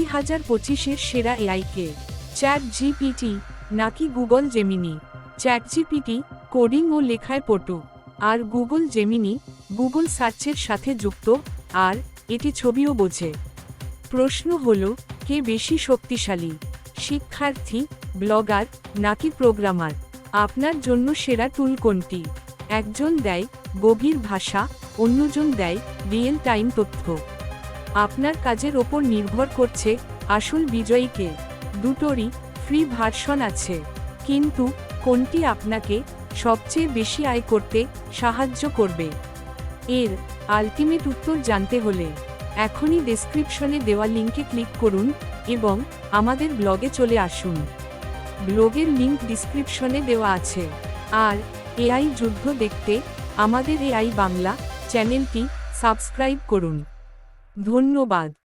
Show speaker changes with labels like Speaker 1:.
Speaker 1: 2025-এর সেরা এআই কে? Chat GPT নাকি Google Gemini? Chat GPT coding ও লেখায় পটু, আর গুগল জেমিনি গুগল সার্চের সাথে যুক্ত, আর এটি ছবিও বোঝে। প্রশ্ন হল, কে বেশি শক্তিশালী? শিক্ষার্থী, ব্লগার নাকি প্রোগ্রামার? আপনার জন্য সেরা টুল কোনটি? একজন দেয় গভীর ভাষা, অন্যজন দেয় রিয়েল টাইম তথ্য। আপনার কাজের ওপর নির্ভর করছে আসল বিজয়ী কে। দুটোরই ফ্রি ভার্সন আছে, কিন্তু কোনটি আপনাকে সবচেয়ে বেশি আয় করতে সাহায্য করবে? এর আলটিমেট উত্তর জানতে হলে এখনই ডেসক্রিপশনে দেওয়া লিঙ্কে ক্লিক করুন এবং আমাদের ব্লগে চলে আসুন। ব্লগের লিঙ্ক ডিসক্রিপশনে দেওয়া আছে। আর এআই যুদ্ধ দেখতে আমাদের এআই বাংলা চ্যানেলটি সাবস্ক্রাইব করুন। ধন্যবাদ।